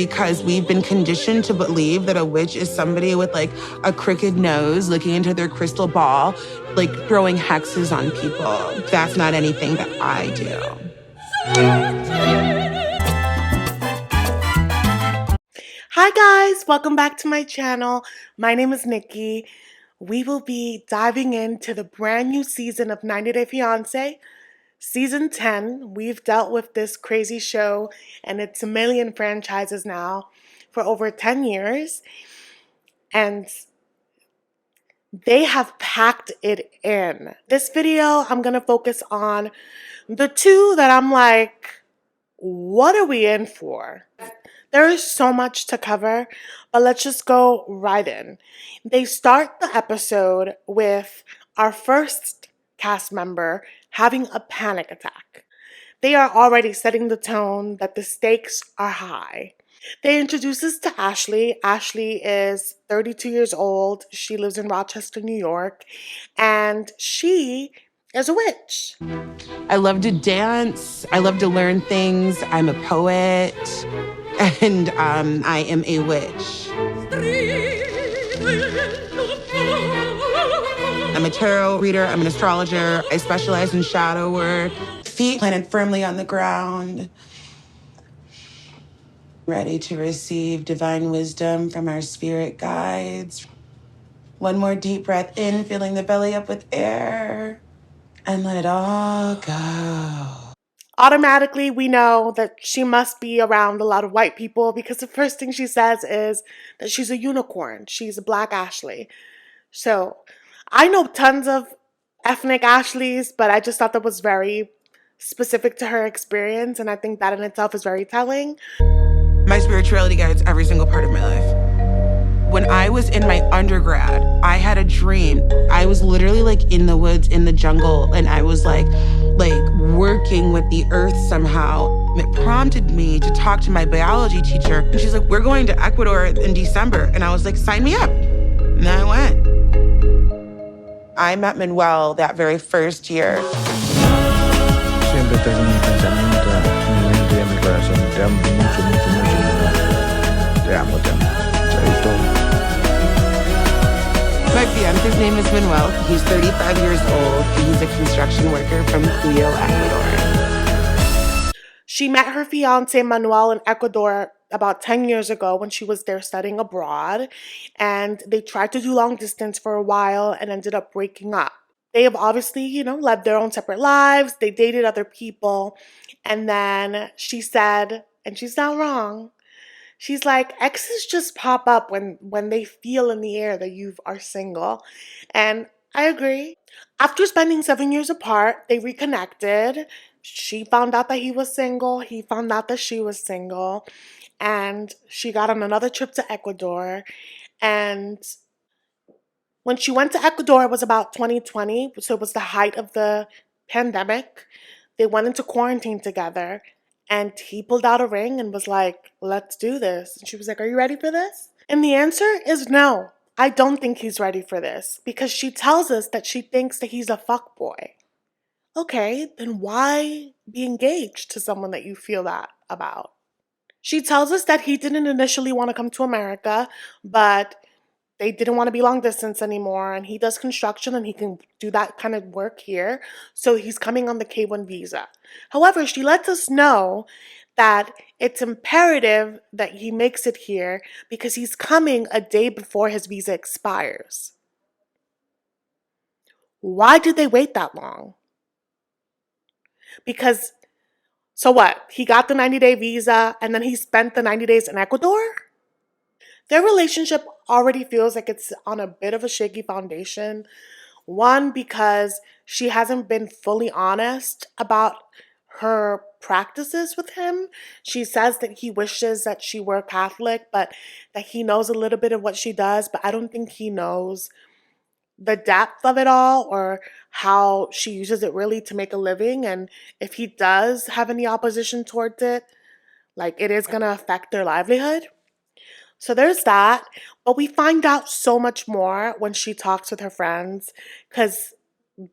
because we've been conditioned to believe that a witch is somebody with like a crooked nose looking into their crystal ball, like throwing hexes on people. That's not anything that I do. Hi guys, welcome back to my channel. My name is Nikki. We will be diving into the brand new season of 90 Day Fiancé, season 10. We've dealt with this crazy show and its a million franchises now for over 10 years. And they have packed it in. This video, I'm going to focus on the two that I'm like, what are we in for? There is so much to cover, but let's just go right in. They start the episode with our first cast member having a panic attack. They are already setting the tone that the stakes are high. They introduce us to Ashley. Ashley is 32 years old. She lives in Rochester, New York, and she is a witch. I love to dance. I love to learn things. I'm a poet, and I am a witch. I'm a tarot reader. I'm an astrologer. I specialize in shadow work. Feet planted firmly on the ground. Ready to receive divine wisdom from our spirit guides. One more deep breath in, filling the belly up with air. And let it all go. Automatically, we know that she must be around a lot of white people because the first thing she says is that she's a unicorn. She's a black Ashley. So I know tons of ethnic Ashleys, but I just thought that was very specific to her experience. And I think that in itself is very telling. My spirituality guides every single part of my life. When I was in my undergrad, I had a dream. I was literally like in the woods, in the jungle, and I was like working with the earth somehow. It prompted me to talk to my biology teacher. And she's like, we're going to Ecuador in December. And I was like, sign me up. And I went. I met Manuel that very first year. Siempre tengo mi pensamiento, mi mente y mi corazón. Te amo mucho, mucho, mucho, mucho. Te amo, te amo. Chaito. My fiance's name is Manuel. He's 35 years old. He's a construction worker from Cuyo, Ecuador. She met her fiance Manuel in Ecuador about 10 years ago when she was there studying abroad, and they tried to do long distance for a while and ended up breaking up. They have obviously, led their own separate lives. They dated other people, and then she said, and she's not wrong, she's like, exes just pop up when they feel in the air that you are single. And I agree. After spending 7 years apart, they reconnected. She found out that he was single. He found out that she was single. And she got on another trip to Ecuador. And when she went to Ecuador, it was about 2020. So it was the height of the pandemic. They went into quarantine together. And he pulled out a ring and was like, let's do this. And she was like, are you ready for this? And the answer is no. I don't think he's ready for this because she tells us that she thinks that he's a fuckboy. Okay, then why be engaged to someone that you feel that about? She tells us that he didn't initially want to come to America, but they didn't want to be long distance anymore, and he does construction and he can do that kind of work here, so he's coming on the K-1 visa. However, she lets us know that it's imperative that he makes it here because he's coming a day before his visa expires. Why did they wait that long? Because, so what? He got the 90-day visa and then he spent the 90 days in Ecuador? Their relationship already feels like it's on a bit of a shaky foundation. One, because she hasn't been fully honest about her practices with him. She says that he wishes that she were Catholic, but that he knows a little bit of what she does, but I don't think he knows the depth of it all or how she uses it really to make a living. And if he does have any opposition towards it, like it is going to affect their livelihood. So there's that. But we find out so much more when she talks with her friends because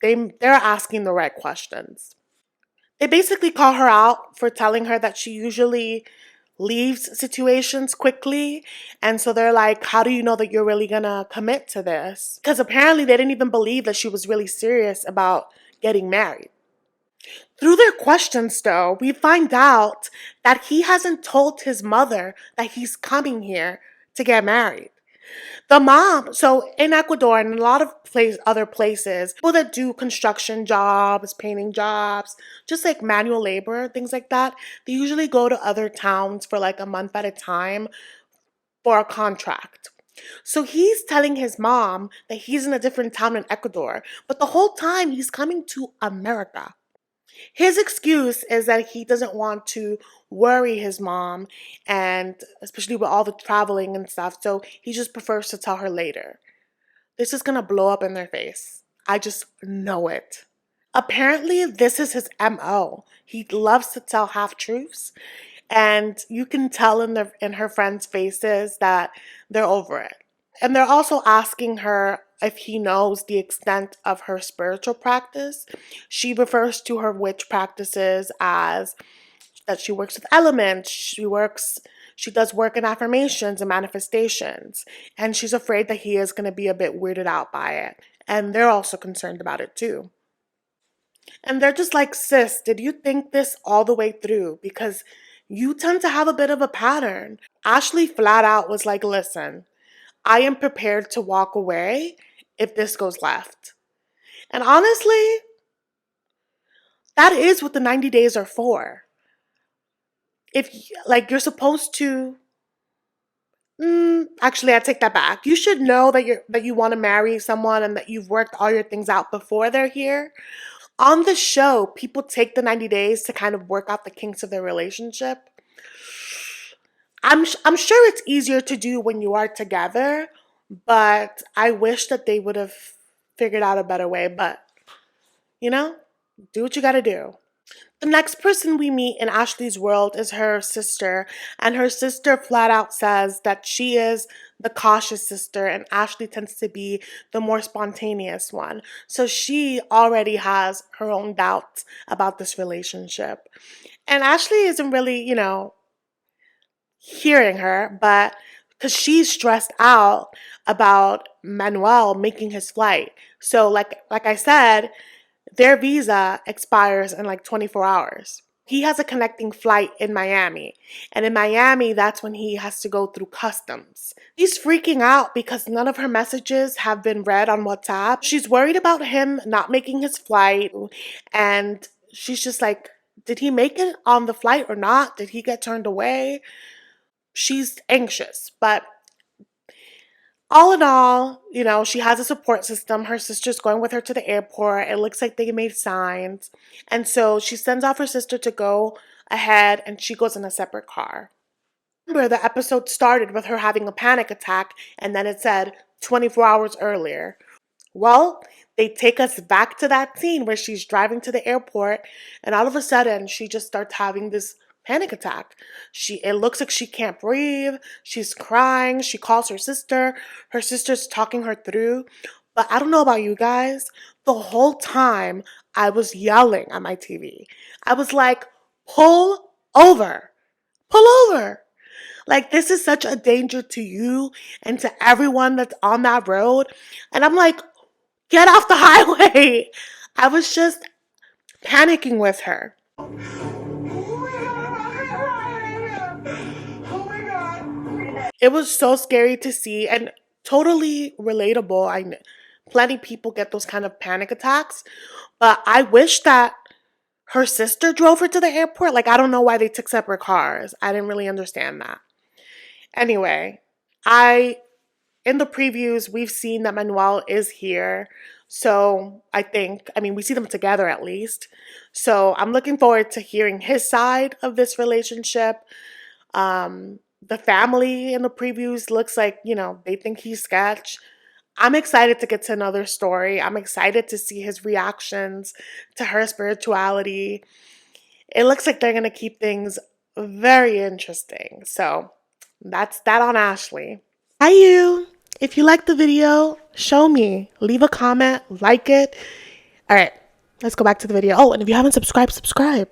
they're asking the right questions. They basically call her out for telling her that she usually leaves situations quickly. And so they're like, how do you know that you're really gonna commit to this? Because apparently they didn't even believe that she was really serious about getting married. Through their questions, though, we find out that he hasn't told his mother that he's coming here to get married. The mom, so in Ecuador and a lot of other places, people that do construction jobs, painting jobs, just like manual labor, things like that, they usually go to other towns for like a month at a time for a contract. So he's telling his mom that he's in a different town in Ecuador, but the whole time he's coming to America. His excuse is that he doesn't want to worry his mom, and especially with all the traveling and stuff, so he just prefers to tell her later. This is gonna blow up in their face. I just know it. Apparently, this is his MO. He loves to tell half truths, and you can tell in her friends' faces that they're over it. And they're also asking her if he knows the extent of her spiritual practice. She refers to her witch practices as that she works with elements, she does work in affirmations and manifestations, and she's afraid that he is going to be a bit weirded out by it. And they're also concerned about it too. And they're just like, sis, did you think this all the way through? Because you tend to have a bit of a pattern. Ashley flat out was like, listen, I am prepared to walk away if this goes left. And honestly, that is what the 90 days are for. If like you're supposed to actually I take that back. You should know that you want to marry someone and that you've worked all your things out before they're here. On the show, people take the 90 days to kind of work out the kinks of their relationship. I'm sure it's easier to do when you are together, but I wish that they would have figured out a better way. But, do what you gotta do. The next person we meet in Ashley's world is her sister, and her sister flat out says that she is the cautious sister and Ashley tends to be the more spontaneous one. So she already has her own doubts about this relationship. And Ashley isn't really, hearing her, but because she's stressed out about Manuel making his flight. So like I said, their visa expires in like 24 hours. He has a connecting flight in Miami. And in Miami, that's when he has to go through customs. She's freaking out because none of her messages have been read on WhatsApp. She's worried about him not making his flight. And she's just like, did he make it on the flight or not? Did he get turned away? She's anxious, but all in all, she has a support system. Her sister's going with her to the airport. It looks like they made signs. And so she sends off her sister to go ahead and she goes in a separate car. Remember, the episode started with her having a panic attack and then it said 24 hours earlier. Well, they take us back to that scene where she's driving to the airport and all of a sudden she just starts having this panic attack. It looks like she can't breathe. She's crying. She calls her sister. Her sister's talking her through. But I don't know about you guys. The whole time I was yelling at my TV. I was like, pull over. Pull over. Like, this is such a danger to you and to everyone that's on that road. And I'm like, get off the highway. I was just panicking with her. It was so scary to see and totally relatable. I know plenty of people get those kind of panic attacks, but I wish that her sister drove her to the airport. Like, I don't know why they took separate cars. I didn't really understand that. Anyway, in the previews, we've seen that Manuel is here. So we see them together at least. So I'm looking forward to hearing his side of this relationship. The family in the previews looks like, they think he's sketch. I'm excited to get to another story. I'm excited to see his reactions to her spirituality. It looks like they're going to keep things very interesting. So that's that on Ashley. Hi, you. If you liked the video, show me. Leave a comment, like it. All right, let's go back to the video. Oh, and if you haven't subscribed, subscribe.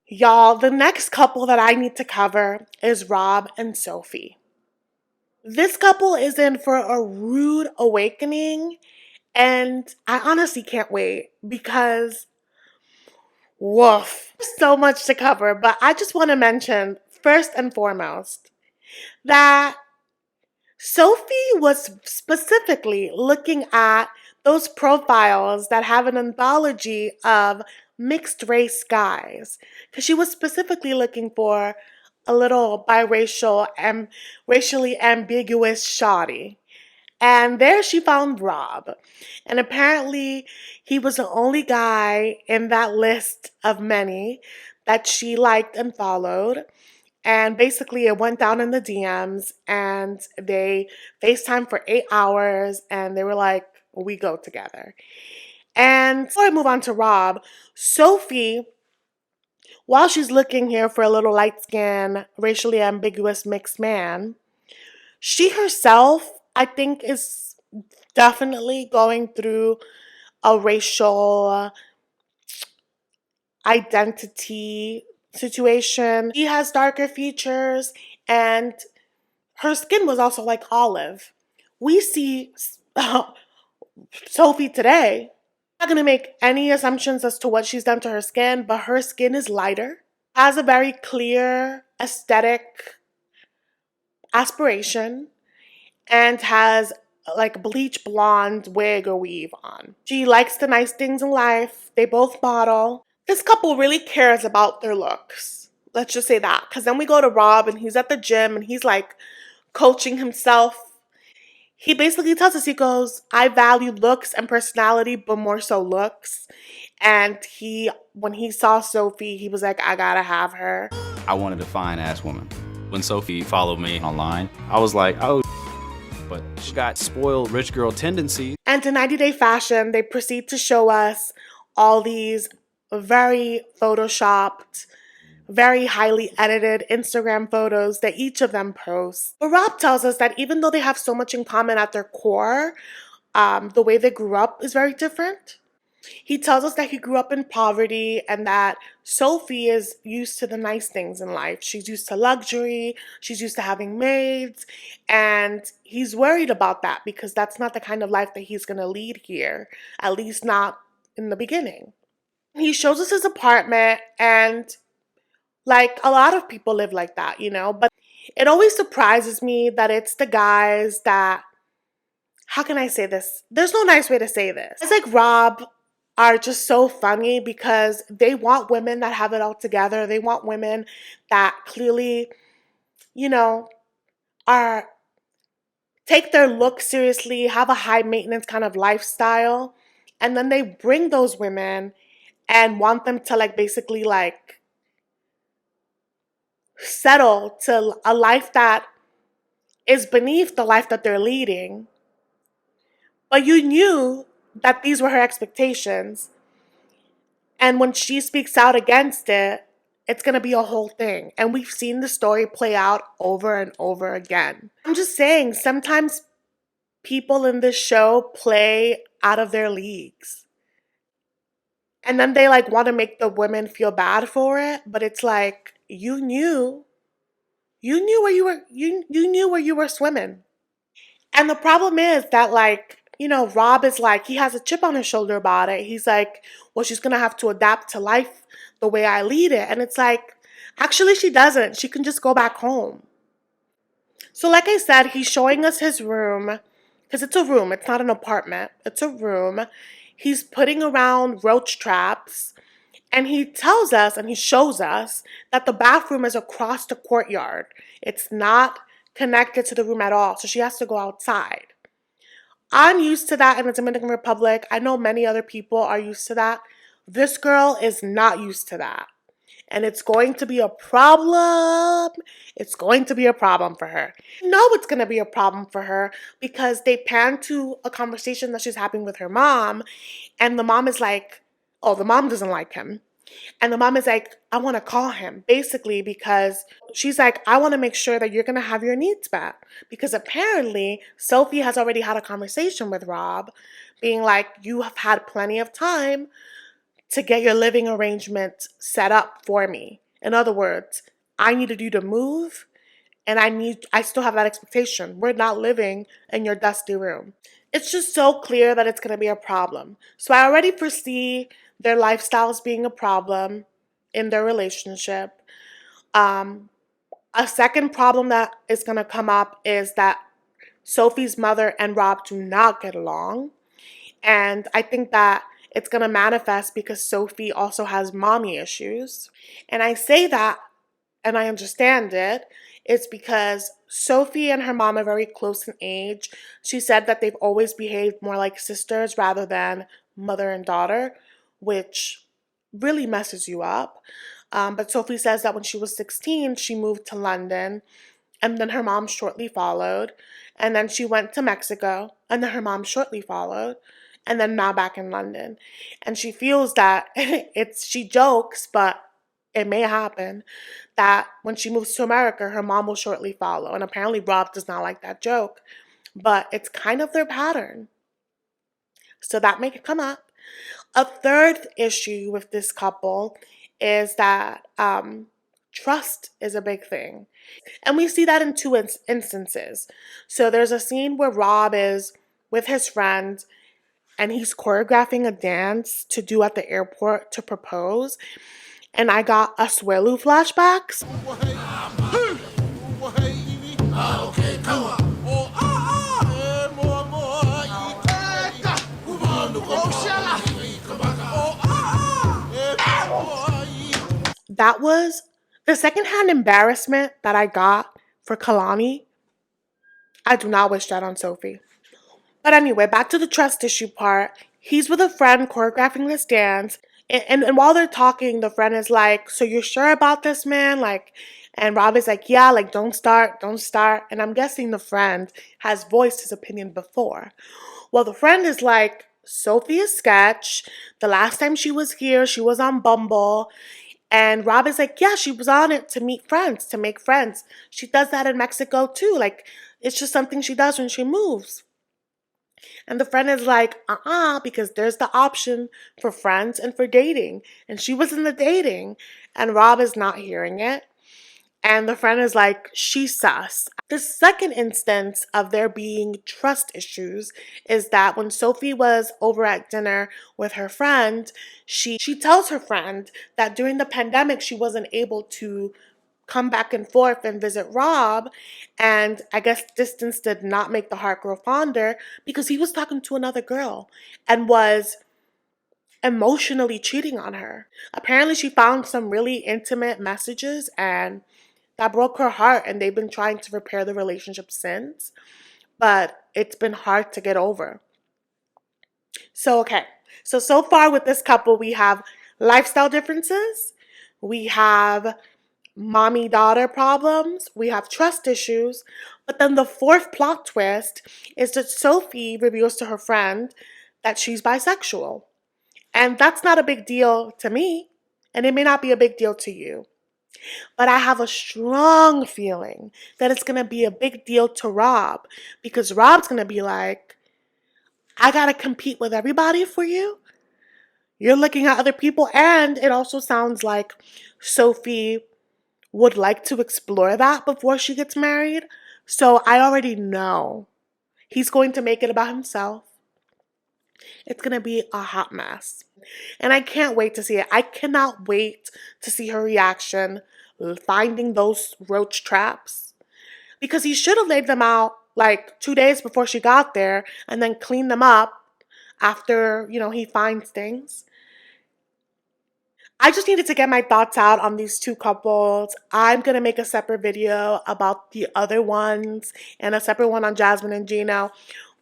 Y'all, the next couple that I need to cover is Rob and Sophie. This couple is in for a rude awakening, and I honestly can't wait because, woof, there's so much to cover. But I just want to mention, first and foremost, that Sophie was specifically looking at those profiles that have an anthology of mixed race guys, because she was specifically looking for a little biracial and racially ambiguous shawty. And there she found Rob. And apparently, he was the only guy in that list of many that she liked and followed. And basically, it went down in the DMs, and they FaceTime for 8 hours, and they were like, we go together. And before I move on to Rob, Sophie, while she's looking here for a little light skinned, racially ambiguous mixed man, she herself, I think, is definitely going through a racial identity situation. She has darker features, and her skin was also like olive. We see Sophie today. I'm not going to make any assumptions as to what she's done to her skin, but her skin is lighter, has a very clear aesthetic aspiration, and has like bleach blonde wig or weave on. She likes the nice things in life. They both model. This couple really cares about their looks. Let's just say that. Because then we go to Rob, and he's at the gym, and he's like coaching himself. He basically tells us, he goes, I value looks and personality, but more so looks. And when he saw Sophie, he was like, I gotta have her. I wanted a fine ass woman. When Sophie followed me online, I was like, oh, but she got spoiled rich girl tendencies. And to 90 Day Fashion, they proceed to show us all these very photoshopped, very highly edited Instagram photos that each of them posts. But Rob tells us that even though they have so much in common at their core, the way they grew up is very different. He tells us that he grew up in poverty and that Sophie is used to the nice things in life. She's used to luxury, she's used to having maids, and he's worried about that because that's not the kind of life that he's going to lead here, at least not in the beginning. He shows us his apartment, and like a lot of people live like that, but it always surprises me that it's the guys that, how can I say this? There's no nice way to say this. It's like Rob are just so funny because they want women that have it all together. They want women that clearly, are take their look seriously, have a high maintenance kind of lifestyle. And then they bring those women and want them to like basically like settle to a life that is beneath the life that they're leading. But you knew that these were her expectations. And when she speaks out against it, it's going to be a whole thing. And we've seen the story play out over and over again. I'm just saying, sometimes people in this show play out of their leagues. And then they like want to make the women feel bad for it, but it's like you knew where you were swimming. And the problem is that like, Rob is like, he has a chip on his shoulder about it. He's like, well, she's going to have to adapt to life the way I lead it. And it's like, actually, she doesn't. She can just go back home. So like I said, he's showing us his room, because it's a room. It's not an apartment. It's a room. He's putting around roach traps. And he tells us and he shows us that the bathroom is across the courtyard. It's not connected to the room at all. So she has to go outside. I'm used to that in the Dominican Republic. I know many other people are used to that. This girl is not used to that. And it's going to be a problem. It's going to be a problem for her. No, it's going to be a problem for her because they pan to a conversation that she's having with her mom. And the mom is like, oh, the mom doesn't like him. And the mom is like, I want to call him, basically because she's like, I want to make sure that you're going to have your needs met. Because apparently, Sophie has already had a conversation with Rob, being like, you have had plenty of time to get your living arrangement set up for me. In other words, I needed you to move, and I still have that expectation. We're not living in your dusty room. It's just so clear that it's going to be a problem. So I already foresee their lifestyles being a problem in their relationship. Um, a second problem that is going to come up is that Sophie's mother and Rob do not get along. And I think that it's going to manifest because Sophie also has mommy issues. And I say that, and I understand it, it's because Sophie and her mom are very close in age. She said that they've always behaved more like sisters rather than mother and daughter, which really messes you up. But Sophie says that when she was 16, she moved to London, and then her mom shortly followed. And then she went to Mexico, and then her mom shortly followed, and then now back in London. And she feels that she jokes, but it may happen that when she moves to America, her mom will shortly follow. And apparently Rob does not like that joke, but it's kind of their pattern. So that may come up. A third issue with this couple is that trust is a big thing. And we see that in two instances. So there's a scene where Rob is with his friend and he's choreographing a dance to do at the airport to propose. And I got Asuelu flashbacks. That was the secondhand embarrassment that I got for Kalani. I do not wish that on Sophie. But anyway, back to the trust issue part. He's with a friend choreographing this dance. And while they're talking, the friend is like, so you're sure about this, man? Like, and Rob is like, yeah, like, don't start. And I'm guessing the friend has voiced his opinion before. Well, the friend is like, Sophie is sketch. The last time she was here, she was on Bumble. And Rob is like, yeah, she was on it to meet friends, to make friends. She does that in Mexico too. Like, it's just something she does when she moves. And the friend is like, because there's the option for friends and for dating. And she was in the dating, and Rob is not hearing it. And the friend is like, she's sus. The second instance of there being trust issues is that when Sophie was over at dinner with her friend, she tells her friend that during the pandemic, she wasn't able to come back and forth and visit Rob. And I guess distance did not make the heart grow fonder because he was talking to another girl and was emotionally cheating on her. Apparently, she found some really intimate messages and that broke her heart, and they've been trying to repair the relationship since, but it's been hard to get over. So, okay. So far with this couple, we have lifestyle differences, we have mommy-daughter problems, we have trust issues, but then the fourth plot twist is that Sophie reveals to her friend that she's bisexual. And that's not a big deal to me, and it may not be a big deal to you. But I have a strong feeling that it's going to be a big deal to Rob because Rob's going to be like, I got to compete with everybody for you. You're looking at other people. And it also sounds like Sophie would like to explore that before she gets married. So I already know he's going to make it about himself. It's going to be a hot mess. And I can't wait to see it. I cannot wait to see her reaction finding those roach traps. Because he should have laid them out like 2 days before she got there and then cleaned them up after, he finds things. I just needed to get my thoughts out on these two couples. I'm going to make a separate video about the other ones and a separate one on Jasmine and Gino.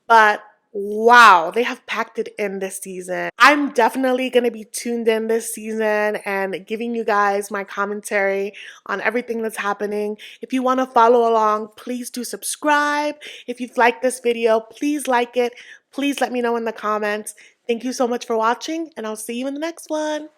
But wow, they have packed it in this season. I'm definitely going to be tuned in this season and giving you guys my commentary on everything that's happening. If you want to follow along, please do subscribe. If you've liked this video, please like it. Please let me know in the comments. Thank you so much for watching, and I'll see you in the next one.